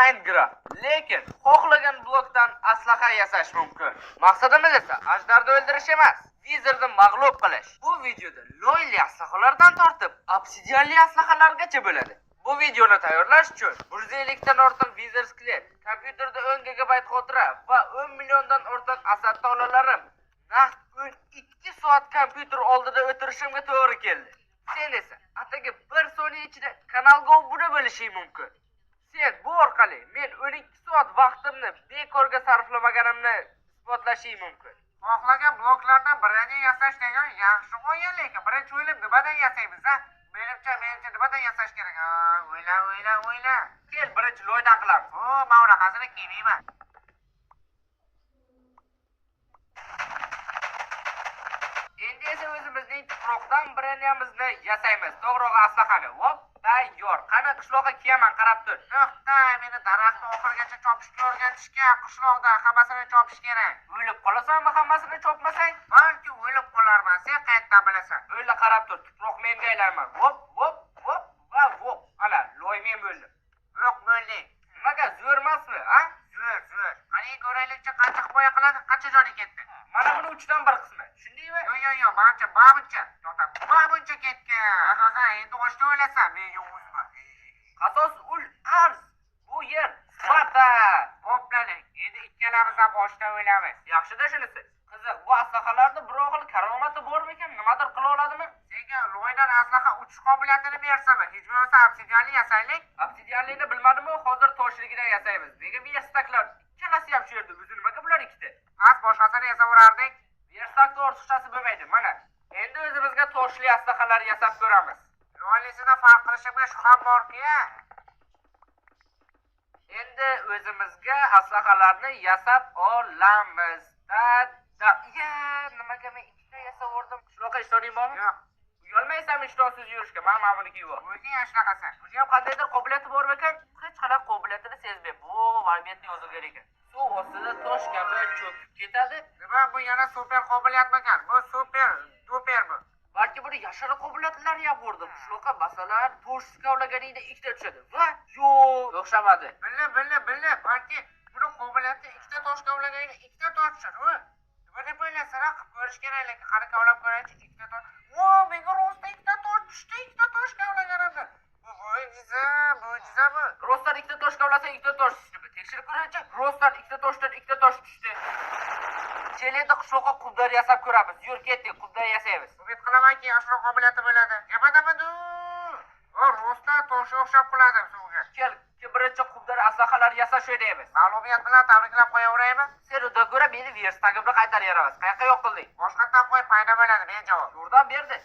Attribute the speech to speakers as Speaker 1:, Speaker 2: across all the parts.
Speaker 1: Minecraft. Lekin xohlagan blokdan aslaha yasash mumkin. Maqsadimiz esa ajdarni o'ldirish emas, Wizardni mag'lub qilish. Bu videoda loyli aslahalardan tortib, obsidianli aslahalargacha bo'ladi. Bu videoni tayyorlash uchun 150 dan ortiq Wizard skelet, kompyuterda 10 GB xotira va 10 milliondan ortiq asad tolalalarim naq 12 soat kompyuter oldida o'tirishimga to'g'ri keldi. Sen esa atigi 1 soniya ichida kanalga obuna bo'lishing mumkin. Sen bu orqali men 12 soat vaqtimni bekorga sarflamaganimni isbotlashing mumkin.
Speaker 2: Xohlagan bloklardan birini yasash degan yaxshi g'oya, lekin birinchi o'ylab nimadan yasaymiz a? Menimcha nimadan yasash kerak? O'yla.
Speaker 1: Kel birinchi loydan qilamiz.
Speaker 2: Men unaqasini kelmayman.
Speaker 1: Endi esa o'zimizning tuproqdan birinimizni yasaymiz. To'g'rirog'i aslahani. Hop, tayyor. Qani qishloqqa kiyaman, qarab tur.
Speaker 2: To'xta, meni daraxtni oxirigacha chopishga o'rgatishgan. Qishloqda hammasini chopish kerak.
Speaker 1: O'ylab qolasanmi hammasini chopmasang?
Speaker 2: Balki o'ylab qolarman, sen qayerdan bilasan?
Speaker 1: O'yla qarab tur, tuproq menga aylanman. Hop va hop. Ana, loy men bo'ldim.
Speaker 2: Yo'q, bo'ldi.
Speaker 1: Nimaga zo'r emasmi, ha?
Speaker 2: Zo'r. Qani ko'raylikchi qancha himoya qiladi, qancha joni ketdi?
Speaker 1: Mana buni 3 dan 1 qismi. Tushundingmi?
Speaker 2: Yo'q, babuncha. To'xta, babuncha ketgan. Ha, endi boshqa o'ylasan, menga o'zma.
Speaker 1: Qasos ul arz. Bu yer Sparta.
Speaker 2: Bo'pti. Endi ikkalamiz ham boshqa o'ylamiz.
Speaker 1: Yaxshi-da shunisi. Qiziq, bu aslahalarni bir xil karomati bormi ekan? Nimadir qila oladimi?
Speaker 2: Senga loydan aslaha uchish qobiliyatini bersam, hech bo'lmasa obsidianli yasaylik.
Speaker 1: Obsidianlini bilmadimi? Hozir toshligidan yasaymiz. Nega verstaklar ikkalasi ham shu yerda? O'zi nimaga bular ikkita?
Speaker 2: Boshqasini yasaverardik.
Speaker 1: Verstakda ortiqchasi bo'lmaydi. Mana, endi o'zimizga toshli aslahalar yasab ko'ramiz.
Speaker 2: Loylisidan farq qilishimga shubham borki,
Speaker 1: endi o'zimizga aslahalarni yasab olamiz. Nimaga men ikkita yasaverdim? Shunaqa ishtoring bormi?
Speaker 2: Yo'q.
Speaker 1: Uyalmaysanmi ishtonsiz yurishga? Men buni kiyib ol.
Speaker 2: O'zing yashnaqasan.
Speaker 1: Buni ham qandaydir qobiliyati bormi ekan? Hech qanaqa qobiliyatini sezmay, bu albatta yozilgan ekan. Suv ostida tosh kabi cho'kib ketadi.
Speaker 2: Nima bu yana super qobiliyatmi ekan? Bu super bu.
Speaker 1: Balki buni yashara qobiliyatlari ham bordir. Shunaqa masalan, tosh kavlaganingda ikkita tushadi. Va yo'q, o'xshamadi.
Speaker 2: Billi. Balki buni qobiliyati ikkita tosh kavlaganingda ikkita tosh tushadi. Nima deb o'ylaysan? Qilib ko'rish kerak, lekin qani kavlab ko'raychi, ikkita tosh. Menga rostdan ikkita tosh tushdi, ikkita tosh kavlaganimda. Bu mo'jiza bu.
Speaker 1: Rostdan ikkita tosh kavlasa ikkita tosh tushdi. Tekshirib ko'raychi. Rostdan ikkita toshdan ikkita tosh tushdi. Kelenda qishloqqa qubdar yasab ko'ramiz. Yur ketdik, qubdar yasaymiz.
Speaker 2: Umid qilamanki, yaxshiroq qobiliyati bo'ladi. Yamadamadu. Rostdan toshga o'xshab qiladi suvga.
Speaker 1: Kel, birinchi qubdar aslahalar yasash o'ynaymiz.
Speaker 2: Mag'lubiyat bilan tabriklab qo'yaveraymi?
Speaker 1: Sen undan ko'ra meni verstakimni qaytaryapsiz. Qayoqqa yo'q qilding?
Speaker 2: Boshqatdan qo'y, paydo bo'ladi, men javob.
Speaker 1: Yordam berdi.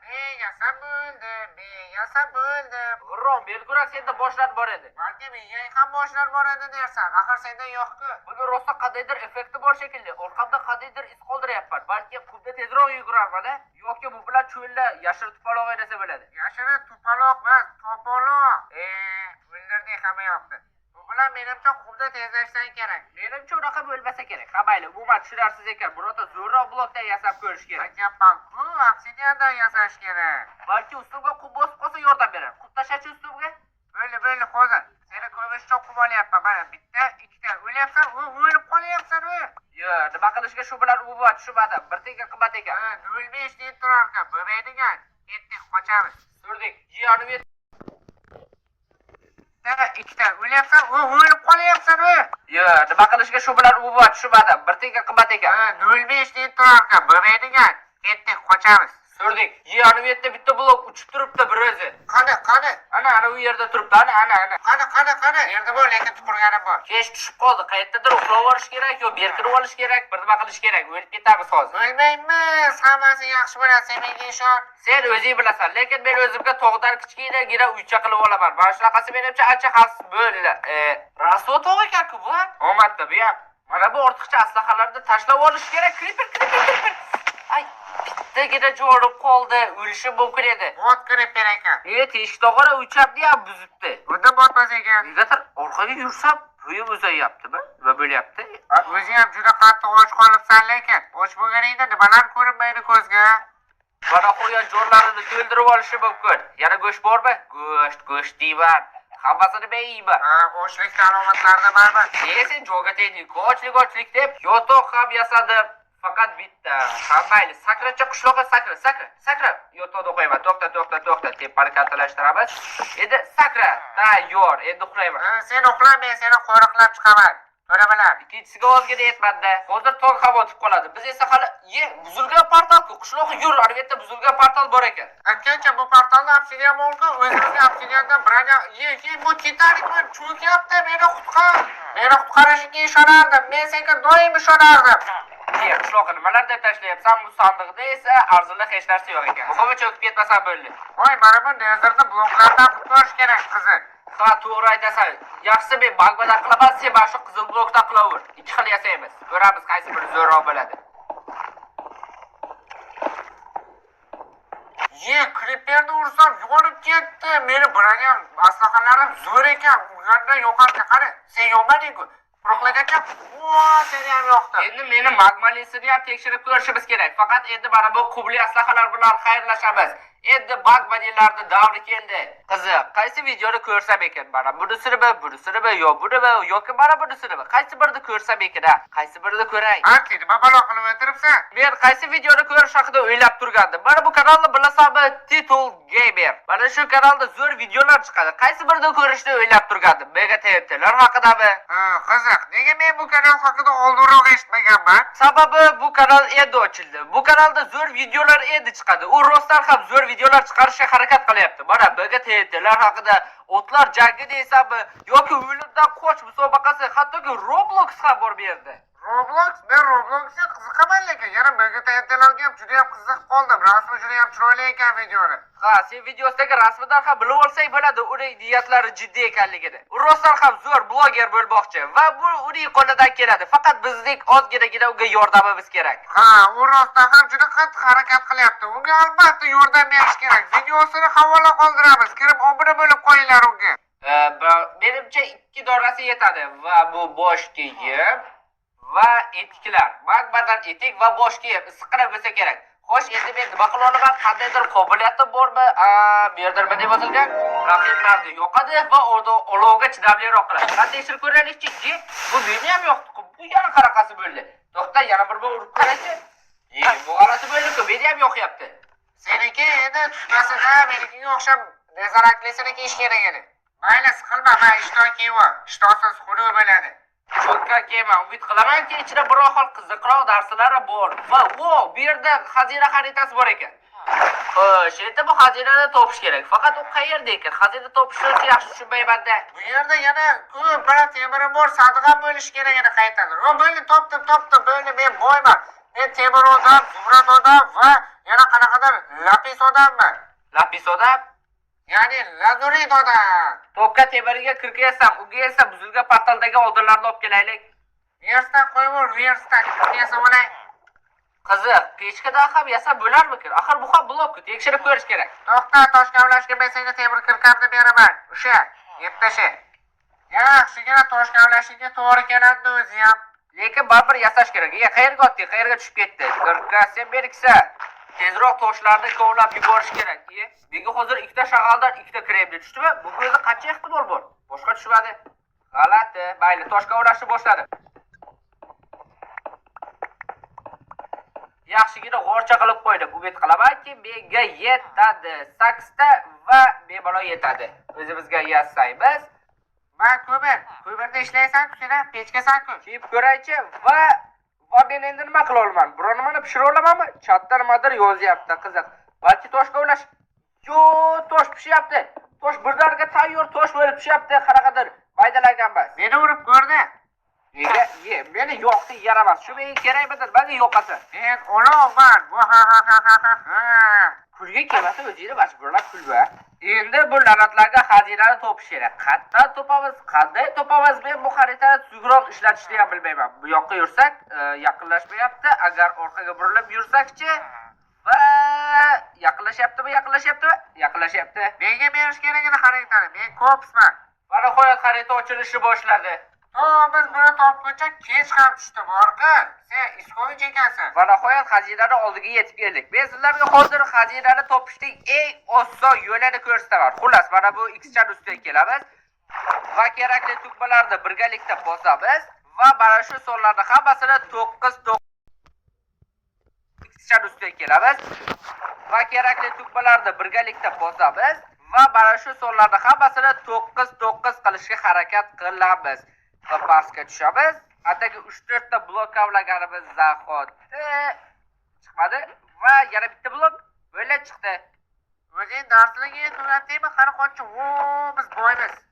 Speaker 2: Men yasab bo'ldim.
Speaker 1: G'irrom, men ko'ra senda boshlar bor edi.
Speaker 2: Balki menga ham boshlar bor edi dersan. Axir senda yo'q-ku.
Speaker 1: Buni rosa qandaydir effekti bor shekilli. Orqamda qandaydir iz qoldiryapman. Balki qubda tezroq yugurarman-a? Yoki bu bilan cho'lda yashir tupaloq o'ynasa bo'ladi.
Speaker 2: Yashir tupaloq emas, topaloq. O'ldirding hamma yoqni. Bu bilan menimcha qubda tezlashdan kerak.
Speaker 1: Menimcha unaqa bo'lmasa kerak. Ha mayli, umuman tushunarsiz ekan. Birorta zo'rroq blokdan yasab ko'rish kerak.
Speaker 2: Aytyapman-ku, obsidiandan yasash kerak.
Speaker 1: Balki ustimga qub bosib qolsa yordam beradi. Qub tashlachi ustimga.
Speaker 2: Bo'ldi, hozir. Seni ko'mishcha qub olyapman. Mana bitta, ikkita. O'lyapsan, o'lib qolyapsan.
Speaker 1: Yo'q, nima qilishga shu bilan umuman tushunmadim. Bir teka qimmat ekan.
Speaker 2: 05 deb turarkan, bo'lmaydigan. Ketdik, qochamiz.
Speaker 1: Turdik. Jiyonim yetdi.
Speaker 2: Ikkita. O'lyapsan, o'lib qolyapsan.
Speaker 1: Yo'q, nima qilishga shu bilan umuman tushunmadim. Bir teka qimmat ekan.
Speaker 2: 05 deb turarkan, bo'lmaydigan. Ketdik, qochamiz.
Speaker 1: Turdik. Jiyonim yetdi, bitta blok uchib turibdi bir o'zi.
Speaker 2: Qani?
Speaker 1: Ana u yerda turibdi. Ana.
Speaker 2: Qani? Yerda bor, lekin tupurganim bor.
Speaker 1: Kech tushib qoldi. Qayerdadir uxlab olish kerak, yo berkirib olish kerak, bir nima qilish kerak. O'lib ketamiz hozir.
Speaker 2: O'lmaymiz, hammasi yaxshi bo'ladi, sen menga ishon.
Speaker 1: Sen o'zing bilasan, lekin men o'zimga tog'dan kichkinagina uycha qilib olaman. Mana shunaqasi menimcha ancha xavfsiz bo'ldi. Rasvo tog' ekan-ku bu. Omadda bu ham. Mana bu ortiqcha aslahalarni tashlab olish kerak. Creeper. Ay, bittagina jo'rib qoldi. O'lishi mumkin edi.
Speaker 2: Bot kirib ekan.
Speaker 1: Teshik tog'ora o'chapni ham buzibdi.
Speaker 2: Bunda botmas ekan.
Speaker 1: Negadir orqaga yursam, bo'yim uzayyaptimi? Nima bo'lyapti?
Speaker 2: O'zing ham juda qattiq och qolibsan, lekin och bo'lganingda nimalar ko'rinmaydi ko'zga?
Speaker 1: Mana qo'ygan jo'rlarini to'ldirib olishi mumkin. Yana go'sht bormi? Go'sht deyman. Hammasini beyiymi?
Speaker 2: Ochlik alomatlarida baribir.
Speaker 1: Sen jo'ga tegding, ochlik deb yotoq ham yasadim. Faqat bitta. Hammayli sakracha qishloqqa sakra. Yotoqda qo'yaman. To'xta. Tepani kattalashtiramiz. Endi sakra. Tayyor. Endi uxlayman.
Speaker 2: Sen uxla, men seni qo'riqlab chiqaman. Ko'rabilar.
Speaker 1: Ikkinchisiga ozgina yetmadi. Hozir tong ham o'tib qoladi. Biz esa hali buzilgan portal-ku. Qishloqqa yur, albatta buzilgan portal bor ekan.
Speaker 2: Aytgancha bu portalda obsidian bo'lsa, o'zimizga obsidiandan bronja, bu Titanik cho'kyapti, meni qutqarishingga ishonardim. Men senga doim ishonardim.
Speaker 1: Qishloqqa nimalar deb tashlayapsan? Bu sandiqda esa arzonli hech narsa yo'q ekan. Muhimi cho'kib ketmasa bo'ldi.
Speaker 2: Voy, mana bu nezirni bloklardan qutqarish kerak, qizim.
Speaker 1: Ha, to'g'ri aytasan. Yaxshisi men bagbadan qilaman, sen mana shu qizil blokdan qilaver. Ikki xil yasaymiz. Ko'ramiz qaysi biri zo'rroq bo'ladi.
Speaker 2: Creeperni ursam yonib ketdi. Meni bronjam aslahalarim zo'r ekan. Urgandan yo'qoldi. Qani, sen yo'qmading-ku. Quruqlagacha, seni ham yoqdi.
Speaker 1: Endi meni magmalisini ham tekshirib ko'rishimiz kerak. Faqat endi mana bu qubli aslahalar bilan xayrlashamiz. Endi bagmanilarni davri keldi. Qiziq, qaysi videoni ko'rsam ekan? Mana bunisini yoki mana bunisini? Qaysi birini ko'rsam ekan? Qaysi birini ko'ray?
Speaker 2: Anki, nima balo qilib o'tiribsan?
Speaker 1: Men qaysi videoni ko'rish haqida o'ylab turgandim. Mana bu kanalni bilasanmi? Titul Gamer. Mana shu kanalda zo'r videolar chiqadi. Qaysi birini ko'rishni o'ylab turgandim. Mega TNT'lar haqidami?
Speaker 2: Qiziq. Nega men bu kanal haqida oldinroq eshitmaganman?
Speaker 1: Sababi bu kanal endi ochildi. Bu kanalda zo'r videolar endi chiqadi. U rostdan ham zo'r videolar chiqarishga harakat qilyapti. Mana Mega TNT'lar haqida, otlar jangi deysami yoki o'limdan qoch musobaqasi, hattoki Roblox ham bor bu yerda.
Speaker 2: Men Robloxga qiziqaman, lekin yana Mega TNT'larga ham juda ham qiziqib qoldim. Rasmi juda ham chiroyli ekan videoni.
Speaker 1: Ha, sen videosidagi rasmidan ham bilib olsang bo'ladi uning niyatlari jiddiy ekanligini. U rostdan ham zo'r bloger bo'lmoqchi va bu uning qo'lidan keladi. Faqat bizning ozginagina unga yordamimiz kerak.
Speaker 2: U rostdan ham juda qattiq harakat qilyapti. Unga albatta yordam berish kerak. Videosini havola qoldiramiz. Kirib obuna bo'lib qo'yinglar unga.
Speaker 1: Menimcha 2 donasi yetadi va bu bosh kiyim va etiklar. Magmadan etik va bosh kiyim issiqqina bo'lsa kerak. Xo'sh, endi men nima qila olaman? Qandaydir qobiliyatim bormi? Bu yerda nima deb yozilgan? Raqiblarni yo'qadi va olovga chidamliroq qiladi. Qanday tekshirib ko'raylikchi? Bu meni ham yo'qdi-ku. Bu yana qaraqasi bo'ldi. To'xta, yana bir bor urib ko'raychi. Bu g'alati bo'ldi-ku, meni ham yo'qyapti.
Speaker 2: Seniki endi tutmasida menikiga o'xshab nezaraklisini kiyish kerak edi. Mayli, siqilma, men ishton kiyib, ishtonsiz xunuk bo'ladi.
Speaker 1: Cho'tka kiyman, umid qilamanki ichida biror xil qiziqroq darslari bor. Va bu yerda xazina xaritasi bor ekan. Xo'sh, endi bu xazinani topish kerak. Faqat u qayerda ekan? Xazina topishni yaxshi tushunmayman-da.
Speaker 2: Bu yerda yana ko'p bir temiri bor sandiq ham bo'lishi kerak edi qaytadan. Bo'ldi, topdim. Bo'ldi, men boyman. Men temir odam, zumrad odam va yana qanaqadir lapis odamman.
Speaker 1: Lapis odam?
Speaker 2: Ya'ni lazurit odam.
Speaker 1: To'pka temiriga kirgaysam, unga esa buzilgan portaldagi oldinlarni olib kelaylik.
Speaker 2: Versdan qo'yib, versdan yasab olay.
Speaker 1: Qiziq, pechkadan ham yasab bo'larmikin? Axir bu ham blokku, tekshirib ko'rish kerak.
Speaker 2: To'xta, tosh kavlashga men senga temir kirkamni beraman. O'sha, yetashi. Yaxshigina tosh kavlashiga to'g'ri keladi o'zi ham.
Speaker 1: Lekin baribir yasash kerak. Qayerga otding? Qayerga tushib ketdi? Kirka, sen beriksa. Tezroq toshlarni kovlab yuborish kerak. Menga hozir ikkita shag'aldan ikkita kremni tushdimi? Bu o'zi qancha ehtimol bor? Boshqa tushmadi. G'alati. Mayli, tosh kovlashni boshladi. Yaxshigina g'orcha qilib qo'ydim. Umid qilamanki, menga yetadi. 8 ta va bemalol yetadi. O'zimizga yasaymiz.
Speaker 2: Men ko'mirda ishlaysan-ku, sen pechkasan-ku.
Speaker 1: Kiyib ko'raychi va men endi nima qila olaman? Biror nimani pishira olamanmi? Chatda nimadir yozyapti, qiziq. Balki tosh kovlash. Tosh pishyapti. Tosh birdaniga tayyor tosh bo'lib pishyapti, qanaqadir maydalangan bas.
Speaker 2: Meni urib ko'rdi.
Speaker 1: Nega? Meni yo'qdi, yaramas. Shu menga kerakmidi? Menga yo'qasan.
Speaker 2: Men olovman. Bu ha.
Speaker 1: Kulga kelmasa o'zingni majburlab kulba. Endi bu la'natlarga xazinani topish kerak. Qanday topamiz? Men bu xaritani tuzukroq ishlatishni ham bilmayman. Bu yoqqa yursak, yaqinlashmayapti. Agar orqaga burilib yursakchi va yaqinlashyaptimi? Yaqinlashyapti.
Speaker 2: Menga berish kerak edi xaritani. Men ko'psman.
Speaker 1: Mana qo'yat xarita ochilishni boshladi.
Speaker 2: Biz buni topguncha kech ham tushdi borqa. Sen iskovich ekansan.
Speaker 1: Va nihoyat xazinani oldiga yetib keldik. Men sizlarga hozir xazinani topishning eng oson yo'lini ko'rsataman. Xullas, mana bu X-chan ustiga kelamiz. va kerakli tugmalarni birgalikda bosamiz va mana shu sonlarni hammasini 9 ustiga kelamiz va kerakli tugmalarni birgalikda bosamiz va mana shu sonlarni hammasini 9 qilishga harakat qilamiz va pastga tushamiz. Atigi 3-4 ta blok kavlaganimiz zahoti chiqmadi va yana bitta blok bo'lib chiqdi.
Speaker 2: O'zing darsligini tugatdingmi? Qani qochchi. Biz boymiz.